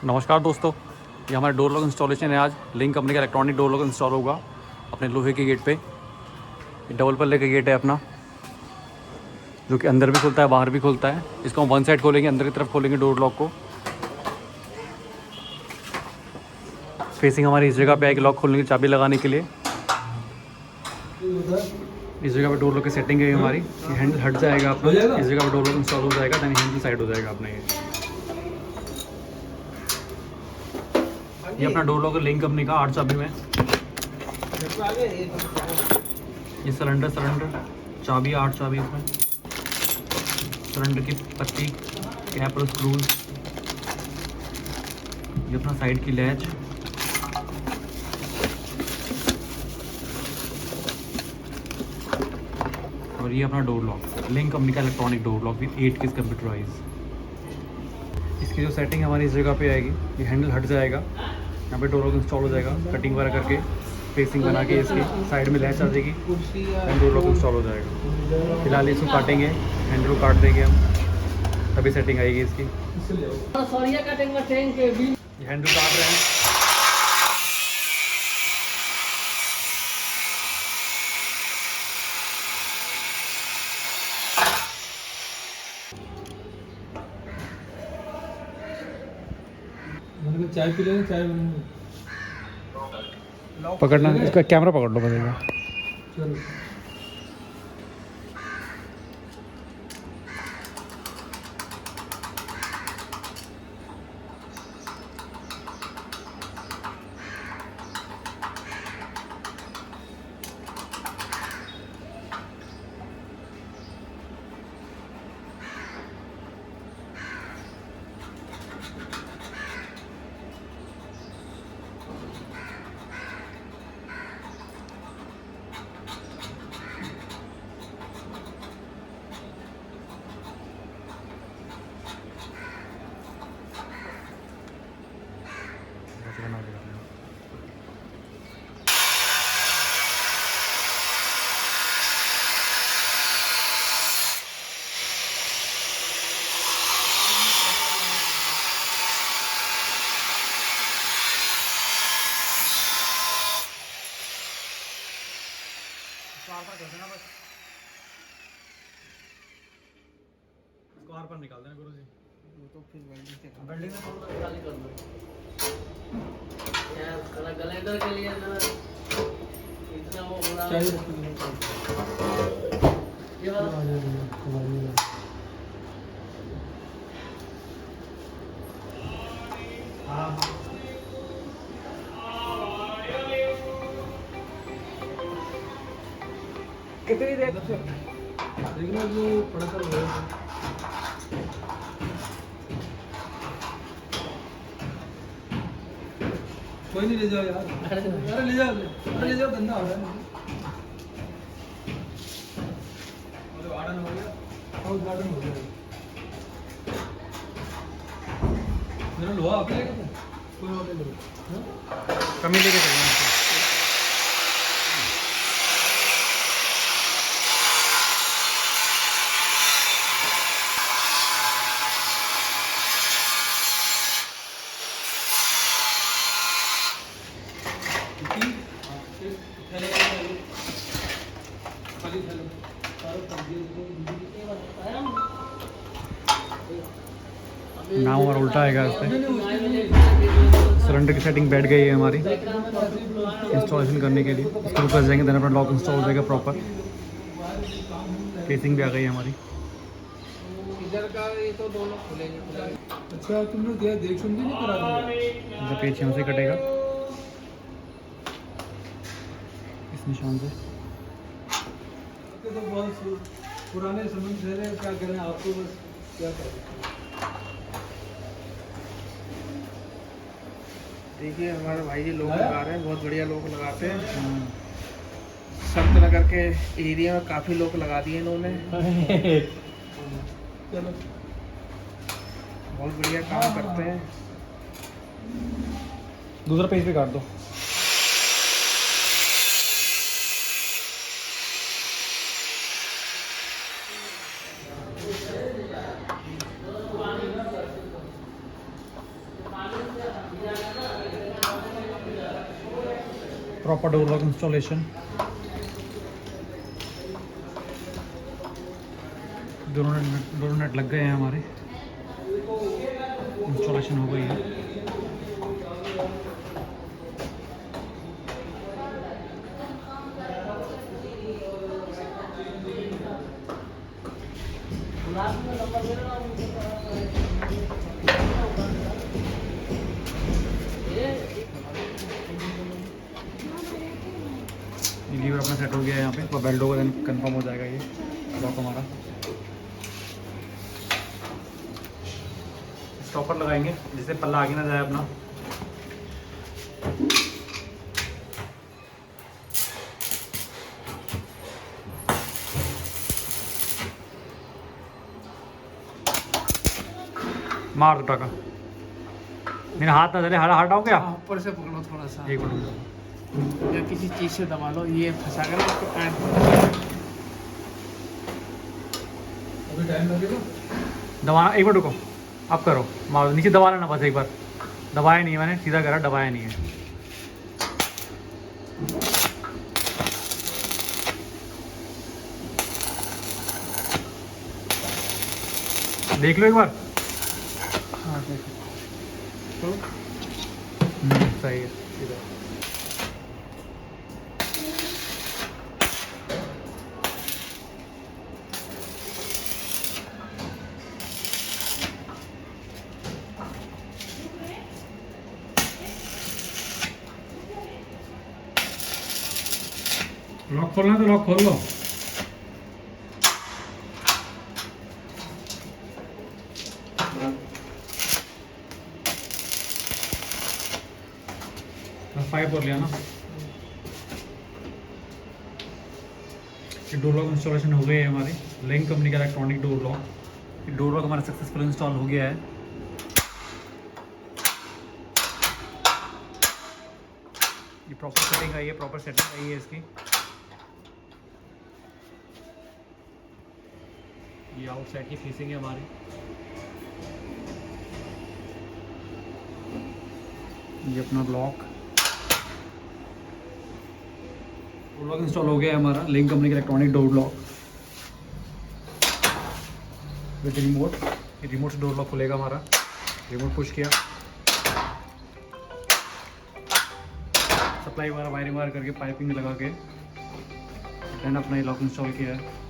नमस्कार दोस्तों, ये हमारे डोर लॉक इंस्टॉलेशन है। आज लिंक कंपनी का इलेक्ट्रॉनिक डोर लॉक इंस्टॉल होगा अपने लोहे के गेट पे। ये डबल पल्ले का गेट है अपना, जो कि अंदर भी खुलता है बाहर भी खुलता है। इसको हम वन साइड खोलेंगे, अंदर की तरफ खोलेंगे डोर लॉक को। फेसिंग हमारी इस जगह पे आएगी लॉक खोलने की चाबी लगाने के लिए। इस जगह पे डोर लॉक की सेटिंग है हमारी। ये हैंडल हट जाएगा अपना, इस जगह पे डोर लॉक इंस्टॉल हो जाएगा, देन हैंडल साइड हो जाएगा अपना। ये अपना डोर लॉक लिंक कंपनी का 8 चाबी में। ये सिलेंडर चाबी 8 चाबी इसमें। सिलेंडर की पत्ती, कैप और स्क्रूज। ये अपना साइड की लैच। और ये अपना डोर लॉक, लिंक कंपनी का electronic door lock with 8 keys computerise. इसकी जो सेटिंग हमारी इस जगह पे आएगी, ये हैंडल हट जाएगा, यहाँ पे डोर लॉक इंस्टॉल हो जाएगा। कटिंग वगैरह करके फेसिंग बना के इसकी साइड में लैच आ जाएगी एंड डोर लॉक इंस्टॉल हो जाएगा। फिलहाल इसको काटेंगे, हैंडल को काट देंगे हम, तभी सेटिंग आएगी इसकी। हैंडल काट रहे हैं। चाय पी लेना, चाय पकड़ना, इसका कैमरा पकड़ लो बनेगा। चलो इसको आर पर निकाल देना गुरु जी। वो तो फिर वेल्डिंग खाली कर दो यार, ग्लाइडर के लिए ना इतना वो हो रहा है। ये वाला कितनी देर देखना जो पढ़कर हो कोई नहीं, ले जाओ यार। अरे ले जाओ, गंदा हो रहा है। गार्डन हो गया, हाउस गार्डन हो गया। मेरा लोहा आप लेके थे, कोई और ले लो। कमी लेके चलना। नाम हमारा उल्टा आएगा इस पर। सिलेंडर की सेटिंग बैठ गई है हमारी इंस्टॉलेशन करने के लिए। इसके ऊपर जाएंगे, देन अपना लॉक इंस्टॉल हो जाएगा प्रॉपर। केसिंग भी आ गई है हमारी। इधर का ये तो दोनों खुलेंगे। अच्छा, तुमने दिया देख सुन भी नहीं करा दिया। जब पेच यहाँ से कटेगा इस निशान से। तो बहुत पुराने समय से है, क्या करें आपको, बस क्या करें। देखिए हमारे भाई जी लोग लगा रहे हैं, बहुत बढ़िया लोग लगाते हैं। संत नगर के एरिया में काफी लोग लगा दिए इन्होंने। चलो, बहुत बढ़िया काम करते हैं। दूसरा पेज भी काट दो। Proper door lock installation. दोनों नेट लग गए हैं हमारे, इंस्टॉलेशन हो गई है। लीवर अपना सेट हो गया है यहाँ पे, और बेल्ट होगा देन कंफर्म हो जाएगा ये लॉक हमारा। स्टॉपर लगाएंगे जिससे पल्ला आगे ना जाए अपना। मार दो टाका, मेरा हाथ ना चले, हाथ हटाओ क्या? ऊपर से पकड़ो थोड़ा सा, एक मिनट, या किसी चीज से दबा लो, ये फंसा कर इसको ऐड। अभी टाइम लगेगा। दबाना, एक मिनट रुको, अब करो, मारो नीचे दबा लेना बस एक बार। दबाया नहीं है मैंने, सीधा करा, दबाया नहीं है। देख लो एक बार। हाँ देखो तो सही है, सीधा। लॉक खोलना तो लॉक खोल लो। फाइव कर लिया ना। ये डोर लॉक इंस्टॉलेशन हो गए हैं हमारे, लिंक कंपनी का इलेक्ट्रॉनिक डोर लॉक। ये डोर लॉक हमारा सक्सेसफुल इंस्टॉल हो गया है। ये प्रॉपर सेटिंग आई है, प्रॉपर सेटिंग आई है इसकी। ये आउटसाइड की फेसिंग है हमारी। ये अपना ब्लॉक डोर लॉक इंस्टॉल हो गया है हमारा, लिंक कंपनी का electronic door lock with remote. ये रिमोट से डोर लॉक खुलेगा हमारा। रिमोट पुश किया, सप्लाई वायर वायर करके पाइपिंग लगा के देन अपना ये लॉक इंस्टॉल किया है।